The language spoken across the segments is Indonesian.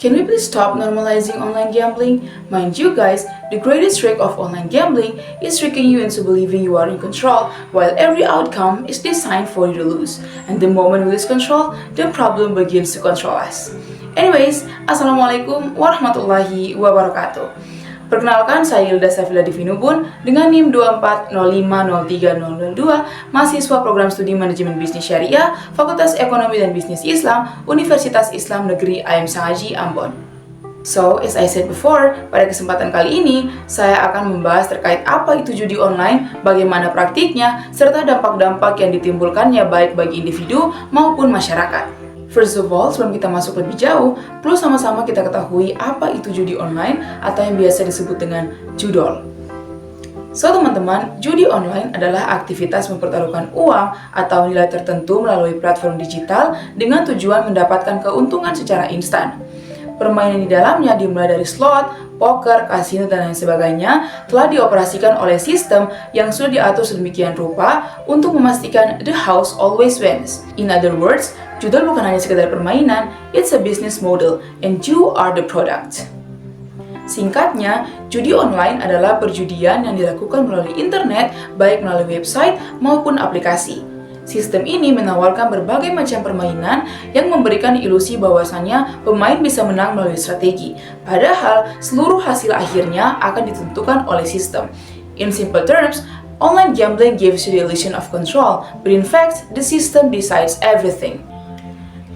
Can we please stop normalizing online gambling? Mind you guys, the greatest trick of online gambling is tricking you into believing you are in control, while every outcome is designed for you to lose. And the moment we lose control, the problem begins to control us. Anyways, Assalamualaikum warahmatullahi wabarakatuh. Perkenalkan, saya Hilda Safila Divinubun dengan NIM 240503002, mahasiswa program studi manajemen bisnis syariah, Fakultas Ekonomi dan Bisnis Islam, Universitas Islam Negeri IAIN Sangaji, Ambon. So, as I said before, pada kesempatan kali ini, saya akan membahas terkait apa itu judi online, bagaimana praktiknya, serta dampak-dampak yang ditimbulkannya baik bagi individu maupun masyarakat. First of all, sebelum kita masuk lebih jauh, perlu sama-sama kita ketahui apa itu judi online atau yang biasa disebut dengan judol. So teman-teman, judi online adalah aktivitas mempertaruhkan uang atau nilai tertentu melalui platform digital dengan tujuan mendapatkan keuntungan secara instan. Permainan di dalamnya dimulai dari slot, poker, kasino, dan lain sebagainya telah dioperasikan oleh sistem yang sudah diatur sedemikian rupa untuk memastikan the house always wins. In other words, judol bukan hanya sekedar permainan, it's a business model and you are the product. Singkatnya, judi online adalah perjudian yang dilakukan melalui internet, baik melalui website maupun aplikasi. Sistem ini menawarkan berbagai macam permainan yang memberikan ilusi bahwasannya pemain bisa menang melalui strategi. Padahal, seluruh hasil akhirnya akan ditentukan oleh sistem. In simple terms, online gambling gives you the illusion of control, but in fact, the system decides everything.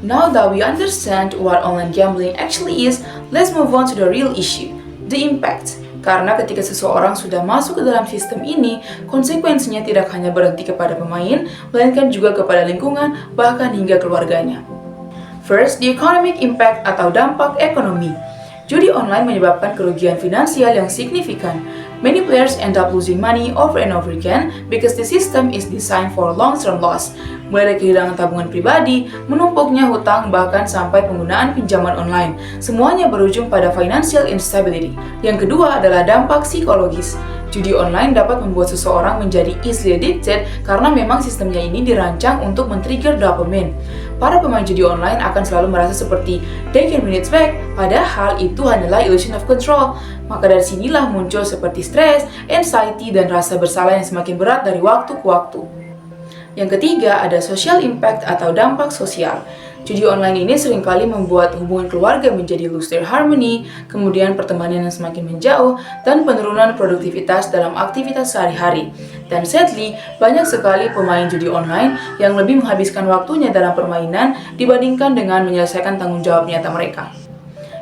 Now that we understand what online gambling actually is, let's move on to the real issue, the impact. Karena ketika seseorang sudah masuk ke dalam sistem ini, konsekuensinya tidak hanya berhenti kepada pemain, melainkan juga kepada lingkungan, bahkan hingga keluarganya. First, the economic impact atau dampak ekonomi. Judi online menyebabkan kerugian finansial yang signifikan. Many players end up losing money over and over again because the system is designed for long-term loss. Mulai dari kehilangan tabungan pribadi, menumpuknya hutang, bahkan sampai penggunaan pinjaman online. Semuanya berujung pada financial instability. Yang kedua adalah dampak psikologis. Judi online dapat membuat seseorang menjadi easily addicted karena memang sistemnya ini dirancang untuk men-trigger dopamine. Para pemain judi online akan selalu merasa seperti they can win it back, padahal itu hanyalah illusion of control. Maka dari sinilah muncul seperti stres, anxiety, dan rasa bersalah yang semakin berat dari waktu ke waktu. Yang ketiga ada social impact atau dampak sosial. Judi online ini seringkali membuat hubungan keluarga menjadi lose their harmony, kemudian pertemanan yang semakin menjauh, dan penurunan produktivitas dalam aktivitas sehari-hari. Dan sadly, banyak sekali pemain judi online yang lebih menghabiskan waktunya dalam permainan dibandingkan dengan menyelesaikan tanggung jawab nyata mereka.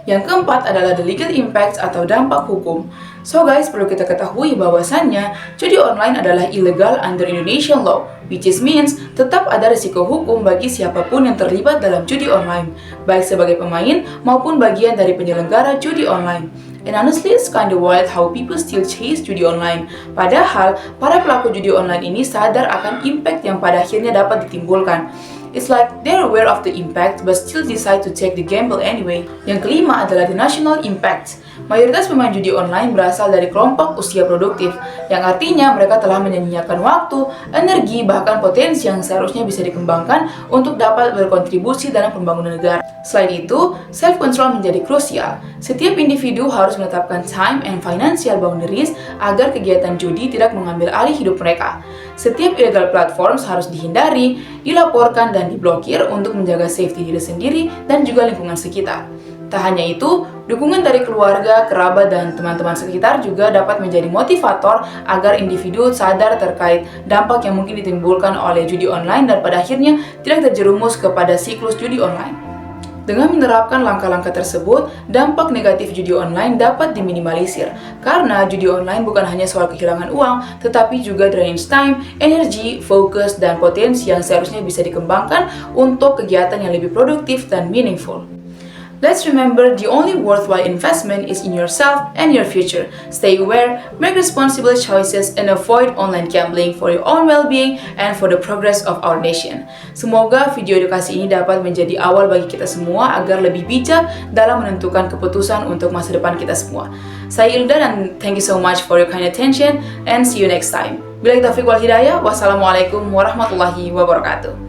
Yang keempat adalah the legal impact atau dampak hukum. So guys, perlu kita ketahui bahwasannya judi online adalah illegal under Indonesian law, which means tetap ada risiko hukum bagi siapapun yang terlibat dalam judi online, baik sebagai pemain maupun bagian dari penyelenggara judi online. And honestly, it's kinda wild how people still chase judi online. Padahal, para pelaku judi online ini sadar akan impact yang pada akhirnya dapat ditimbulkan. It's like they're aware of the impact but still decide to take the gamble anyway. Yang kelima adalah the national impact. Mayoritas pemain judi online berasal dari kelompok usia produktif, yang artinya mereka telah menyia-nyiakan waktu, energi, bahkan potensi yang seharusnya bisa dikembangkan untuk dapat berkontribusi dalam pembangunan negara. Selain itu, self-control menjadi krusial. Setiap individu harus menetapkan time and financial boundaries agar kegiatan judi tidak mengambil alih hidup mereka. Setiap illegal platforms harus dihindari, dilaporkan, dan diblokir untuk menjaga safety diri sendiri dan juga lingkungan sekitar. Tak hanya itu, dukungan dari keluarga, kerabat, dan teman-teman sekitar juga dapat menjadi motivator agar individu sadar terkait dampak yang mungkin ditimbulkan oleh judi online dan pada akhirnya tidak terjerumus kepada siklus judi online. Dengan menerapkan langkah-langkah tersebut, dampak negatif judi online dapat diminimalisir karena judi online bukan hanya soal kehilangan uang, tetapi juga drains time, energi, fokus, dan potensi yang seharusnya bisa dikembangkan untuk kegiatan yang lebih produktif dan meaningful. Let's remember the only worthwhile investment is in yourself and your future. Stay aware, make responsible choices, and avoid online gambling for your own well-being and for the progress of our nation. Semoga video edukasi ini dapat menjadi awal bagi kita semua agar lebih bijak dalam menentukan keputusan untuk masa depan kita semua. Saya Ilda dan thank you so much for your kind attention and see you next time. Billahi taufiq wal hidayah. Wassalamualaikum warahmatullahi wabarakatuh.